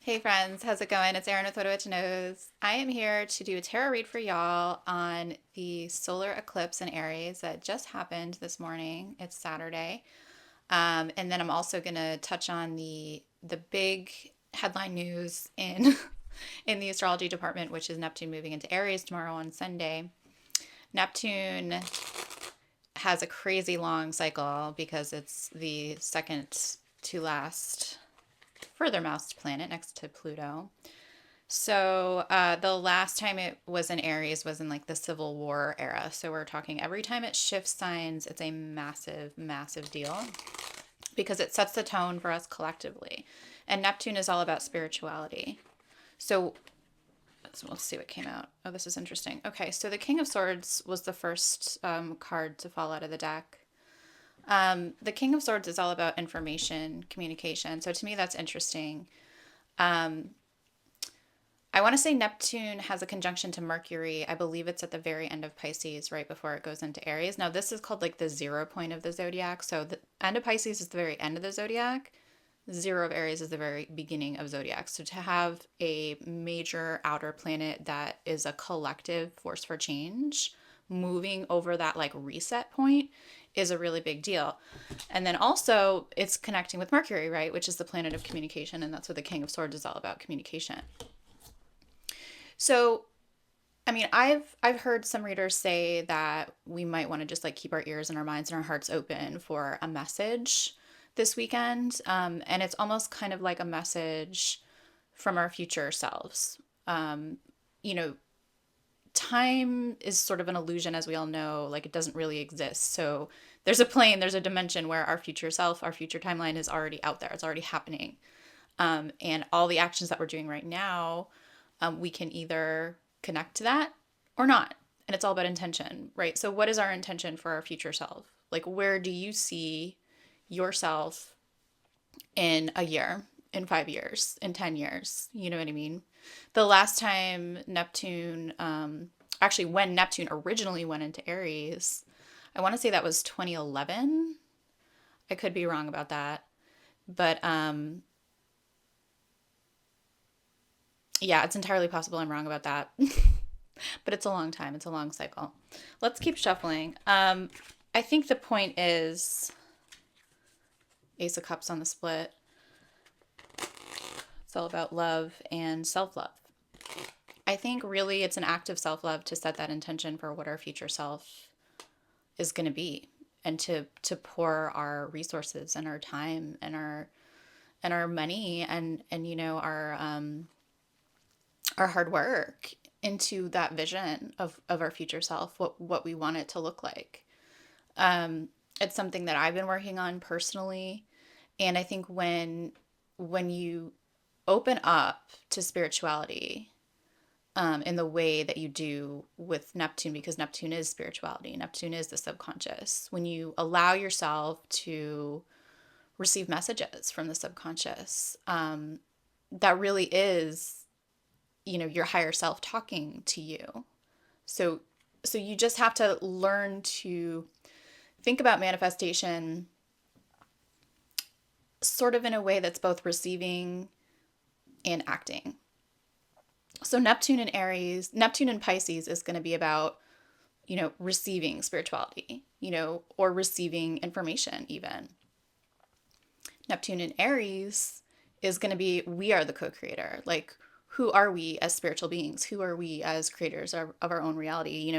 Hey friends, how's it going? It's Erin with What a Witch Knows. I am here to do a tarot read for y'all on the solar eclipse in Aries that just happened this morning. It's Saturday. And then I'm also gonna touch on the big headline news in in the astrology department, which is Neptune moving into Aries tomorrow on Sunday. Neptune has a crazy long cycle because it's the second to last furthermost planet next to Pluto. So the last time it was in Aries was in like the Civil War era. So we're talking every time it shifts signs, it's a massive, massive deal because it sets the tone for us collectively. And Neptune is all about spirituality. So let's see what came out. Oh, this is interesting. Okay, so the King of Swords was the first card to fall out of the deck. The King of Swords is all about information, communication. So to me, that's interesting. I want to say Neptune has a conjunction to Mercury. I believe it's at the very end of Pisces, right before it goes into Aries. Now, this is called like the 0 point of the zodiac. So the end of Pisces is the very end of the zodiac. Zero of Aries is the very beginning of zodiac. So to have a major outer planet that is a collective force for change moving over that like reset point is a really big deal. And then also it's connecting with Mercury, right, which is the planet of communication, and that's what the King of Swords is all about, communication. So, I mean, I've heard some readers say that we might want to just like keep our ears and our minds and our hearts open for a message this weekend, and it's almost kind of like a message from our future selves. You know, time is sort of an illusion, as we all know. Like it doesn't really exist. So there's a plane, there's a dimension where our future self, our future timeline is already out there. It's already happening, and all the actions that we're doing right now we can either connect to that or not. And it's all about intention, right? So, what is our intention for our future self? Like, where do you see yourself in a year, in 5 years, in 10 years? You know what I mean? The last time Neptune, actually, when Neptune originally went into Aries, I want to say that was 2011. I could be wrong about that. But yeah, it's entirely possible I'm wrong about that. But it's a long time. It's a long cycle. Let's keep shuffling. I think the point is Ace of Cups on the split. It's all about love and self-love. I think really it's an act of self-love to set that intention for what our future self is going to be, and to pour our resources and our time and our money and our hard work into that vision of our future self, what we want it to look like. It's something that I've been working on personally, and I think when you open up to spirituality in the way that you do with Neptune, because Neptune is spirituality, Neptune is the subconscious. When you allow yourself to receive messages from the subconscious, that really is, your higher self talking to you. So so you just have to learn to think about manifestation sort of in a way that's both receiving and acting. So Neptune in Aries, Neptune in Pisces is going to be about, receiving spirituality, or receiving information even. Neptune in Aries is going to be we are the co-creator. Like, who are we as spiritual beings? Who are we as creators of our own reality?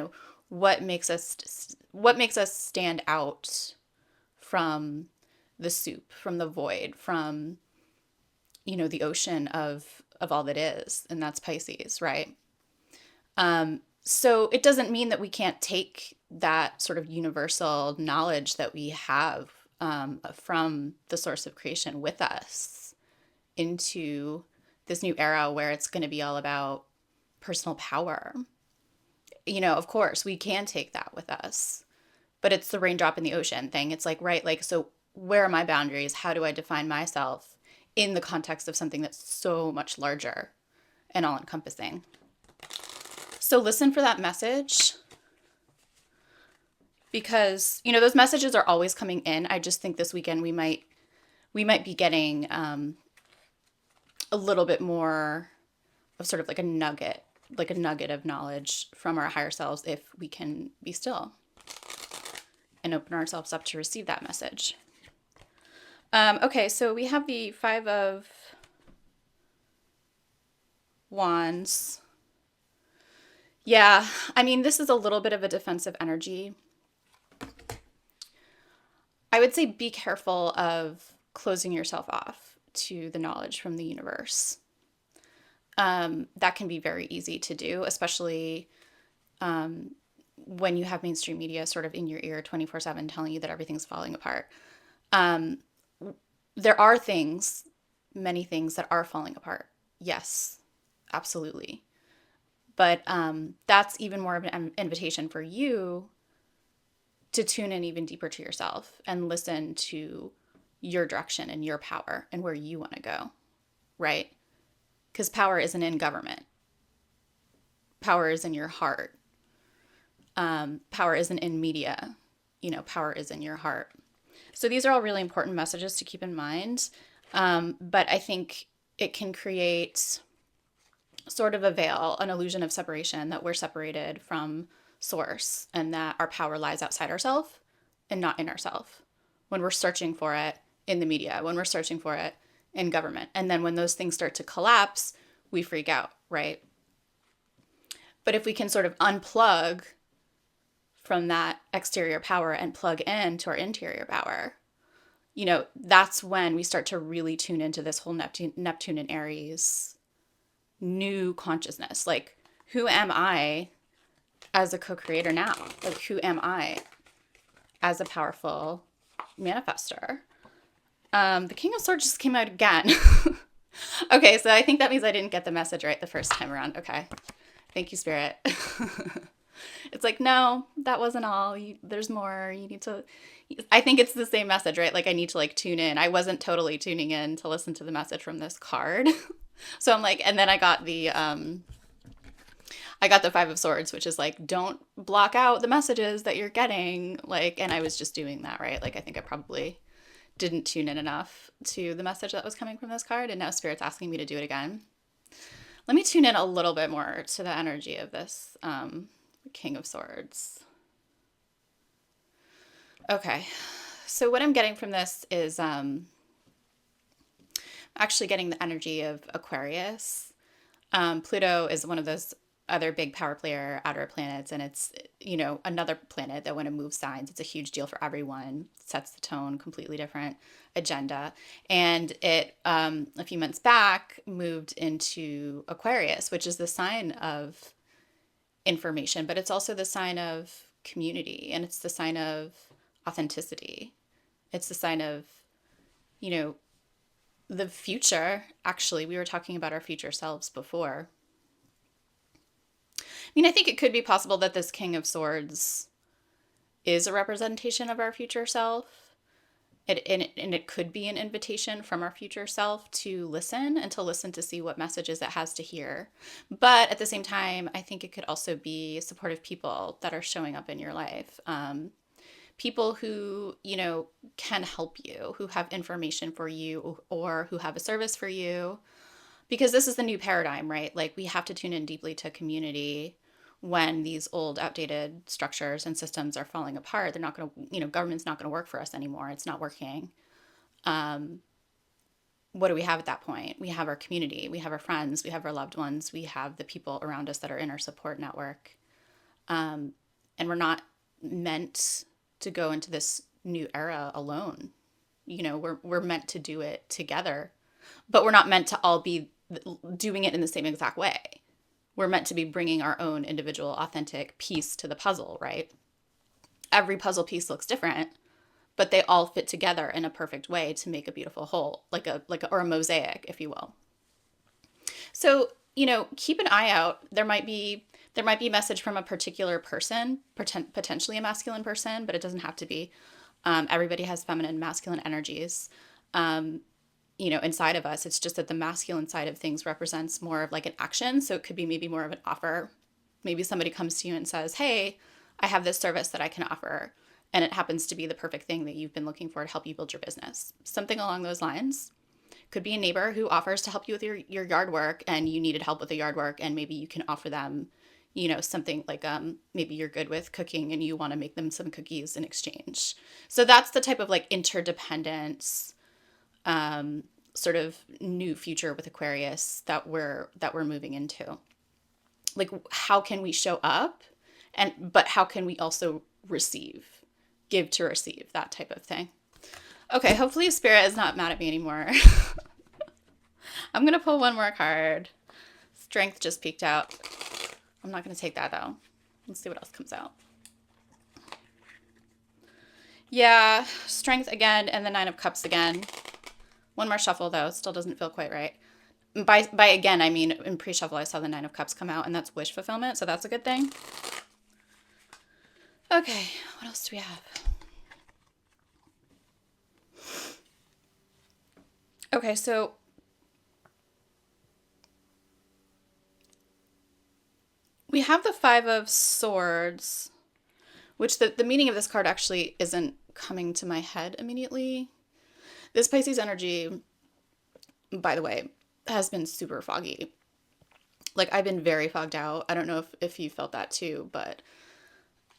What makes us stand out from the soup, from the void, from the ocean of all that is, and that's Pisces, right? So it doesn't mean that we can't take that sort of universal knowledge that we have from the source of creation with us into this new era where it's going to be all about personal power. Of course, we can take that with us, but it's the raindrop in the ocean thing. It's like, right, like, so where are my boundaries? How do I define myself in the context of something that's so much larger and all encompassing? So listen for that message, because those messages are always coming in. I just think this weekend we might be getting a a little bit more of sort of like a nugget of knowledge from our higher selves if we can be still and open ourselves up to receive that message. Okay, so we have the Five of Wands. Yeah, I mean, this is a little bit of a defensive energy. I would say be careful of closing yourself off to the knowledge from the universe. That can be very easy to do, especially when you have mainstream media sort of in your ear 24/7 telling you that everything's falling apart. There are things, many things that are falling apart. Yes, absolutely. But that's even more of an invitation for you to tune in even deeper to yourself and listen to your direction and your power and where you want to go, right? Because power isn't in government. Power is in your heart. Power isn't in media. Power is in your heart. So these are all really important messages to keep in mind. But I think it can create sort of a veil, an illusion of separation, that we're separated from source and that our power lies outside ourselves and not in ourselves when we're searching for it in the media, when we're searching for it in government. And then when those things start to collapse, we freak out, right? But if we can sort of unplug from that exterior power and plug into our interior power, that's when we start to really tune into this whole Neptune and Aries new consciousness. Like, who am I as a co-creator now? Like, who am I as a powerful manifester? The King of Swords just came out again. Okay, so I think that means I didn't get the message right the first time around. Okay. Thank you, Spirit. It's like, no, that wasn't all. There's more. You need to. I think it's the same message, right? Like, I need to tune in. I wasn't totally tuning in to listen to the message from this card. So I'm like, and then I got the Five of Swords, which is like, don't block out the messages that you're getting. Like, and I was just doing that, right? Like, I think I probably didn't tune in enough to the message that was coming from this card. And now Spirit's asking me to do it again. Let me tune in a little bit more to the energy of this King of Swords. Okay, so what I'm getting from this is actually getting the energy of Aquarius. Pluto is one of those other big power player outer planets, and it's another planet that when it moves signs, it's a huge deal for everyone. Sets the tone, completely different agenda. And it a few months back moved into Aquarius, which is the sign of information, but it's also the sign of community, and it's the sign of authenticity. It's the sign of the future. Actually, we were talking about our future selves before. I mean, I think it could be possible that this King of Swords is a representation of our future self. And it could be an invitation from our future self to listen and to listen to see what messages it has to hear. But at the same time, I think it could also be supportive people that are showing up in your life. People who, can help you, who have information for you, or who have a service for you. Because this is the new paradigm, right? Like, we have to tune in deeply to community when these old outdated structures and systems are falling apart. They're not going to, government's not going to work for us anymore. It's not working. What do we have at that point? We have our community, we have our friends, we have our loved ones, we have the people around us that are in our support network. And we're not meant to go into this new era alone. We're meant to do it together, but we're not meant to all be doing it in the same exact way. We're meant to be bringing our own individual authentic piece to the puzzle, right? Every puzzle piece looks different, but they all fit together in a perfect way to make a beautiful whole, or a mosaic, if you will. So, keep an eye out. There might be a message from a particular person, potentially a masculine person, but it doesn't have to be. Everybody has feminine and masculine energies. Inside of us. It's just that the masculine side of things represents more of like an action. So it could be maybe more of an offer. Maybe somebody comes to you and says, hey, I have this service that I can offer. And it happens to be the perfect thing that you've been looking for to help you build your business. Something along those lines. Could be a neighbor who offers to help you with your yard work and you needed help with the yard work, and maybe you can offer them, something like maybe you're good with cooking and you want to make them some cookies in exchange. So that's the type of like interdependence, sort of new future with Aquarius that we're moving into. Like, how can we show up, but how can we also receive, give to receive, that type of thing. Okay, hopefully Spirit is not mad at me anymore. I'm going to pull one more card. Strength just peeked out. I'm not going to take that, though. Let's see what else comes out. Yeah, Strength again, and the Nine of Cups again. One more shuffle, though. Still doesn't feel quite right. By again, I mean in pre-shuffle, I saw the Nine of Cups come out, and that's wish fulfillment, so that's a good thing. Okay, what else do we have? Okay, so we have the Five of Swords, which the meaning of this card actually isn't coming to my head immediately. This Pisces energy, by the way, has been super foggy. Like, I've been very fogged out. I don't know if you felt that too, but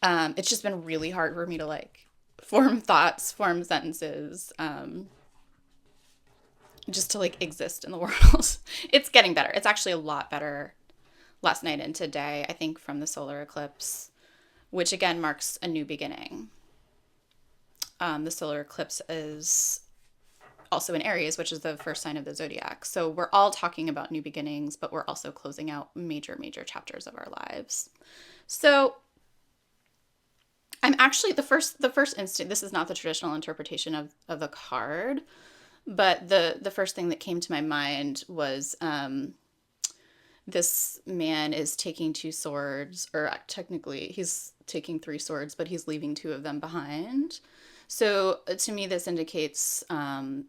it's just been really hard for me to like form thoughts, form sentences, just to like exist in the world. It's getting better. It's actually a lot better last night and today, I think, from the solar eclipse, which again marks a new beginning. The solar eclipse is also in Aries, which is the first sign of the Zodiac. So we're all talking about new beginnings, but we're also closing out major, major chapters of our lives. So I'm actually the first instinct. This is not the traditional interpretation of the card, but the first thing that came to my mind was this man is taking two swords, or technically he's taking three swords, but he's leaving two of them behind. So to me, this indicates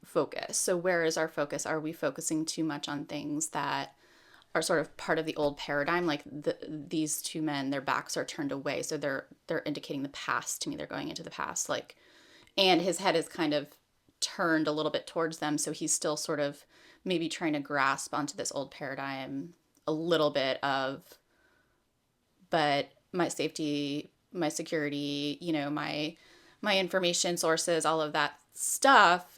focus. So where is our focus? Are we focusing too much on things that are sort of part of the old paradigm? Like these two men, their backs are turned away, so they're indicating the past to me. They're going into the past, like, and his head is kind of turned a little bit towards them, so he's still sort of maybe trying to grasp onto this old paradigm a little bit of, but my safety, my security, my information sources, all of that stuff,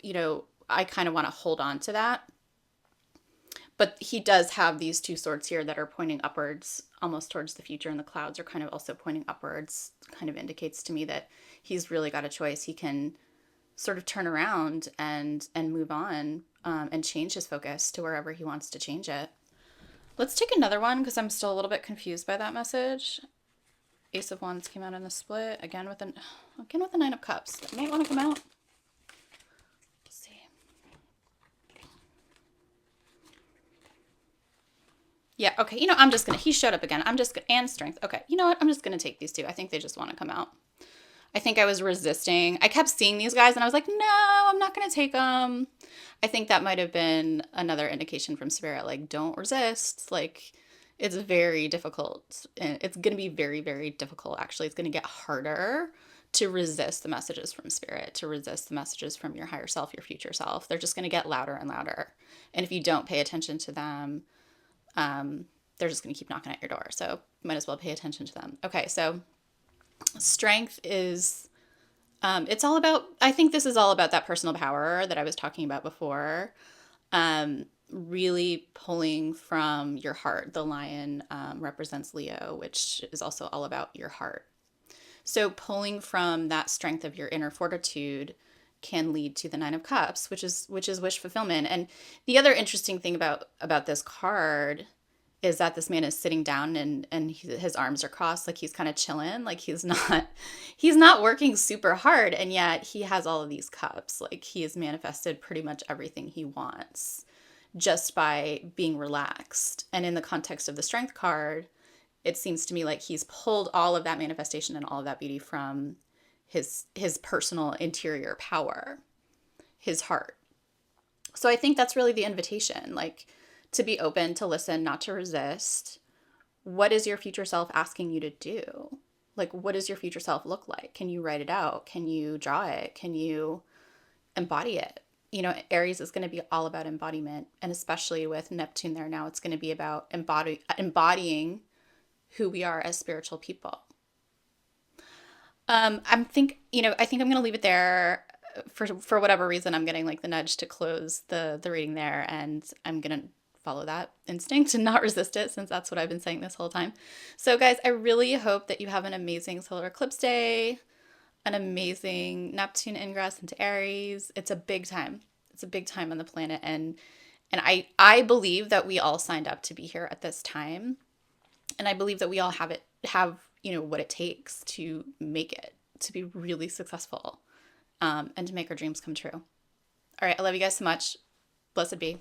I kind of want to hold on to that. But he does have these two swords here that are pointing upwards, almost towards the future, and the clouds are kind of also pointing upwards. Kind of indicates to me that he's really got a choice. He can sort of turn around and move on, and change his focus to wherever he wants to change it. Let's take another one because I'm still a little bit confused by that message. Ace of Wands came out in the split again with the Nine of Cups. That might want to come out. Let's see. Yeah, okay. He showed up again. And Strength. Okay, you know what? I'm just going to take these two. I think they just want to come out. I think I was resisting. I kept seeing these guys and I was like, no, I'm not going to take them. I think that might have been another indication from Spirit, like, don't resist. Like, it's very difficult. It's going to be very, very difficult. Actually, it's going to get harder to resist the messages from Spirit, to resist the messages from your higher self, your future self. They're just going to get louder and louder. And if you don't pay attention to them, they're just going to keep knocking at your door. So you might as well pay attention to them. Okay, so Strength is, it's all about, I think this is all about that personal power that I was talking about before. Really pulling from your heart. The lion represents Leo, which is also all about your heart. So pulling from that strength of your inner fortitude can lead to the Nine of Cups, which is wish fulfillment. And the other interesting thing about this card is that this man is sitting down and his arms are crossed, like he's kind of chilling, like he's not working super hard, and yet he has all of these cups. Like, he has manifested pretty much everything he wants just by being relaxed. And in the context of the Strength card, it seems to me like he's pulled all of that manifestation and all of that beauty from his personal interior power, his heart. So I think that's really the invitation, like, to be open, to listen, not to resist. What is your future self asking you to do? Like, what does your future self look like? Can you write it out? Can you draw it? Can you embody it? Aries is going to be all about embodiment, and especially with Neptune there now, it's going to be about embodying who we are as spiritual people. I think I'm going to leave it there. For whatever reason, I'm getting like the nudge to close the reading there, and I'm going to follow that instinct and not resist it, since that's what I've been saying this whole time. So guys, I really hope that you have an amazing solar eclipse day, an amazing Neptune ingress into Aries. It's a big time. It's a big time on the planet, and I believe that we all signed up to be here at this time, and I believe that we all have what it takes to make it, to be really successful, and to make our dreams come true. All right, I love you guys so much. Blessed be.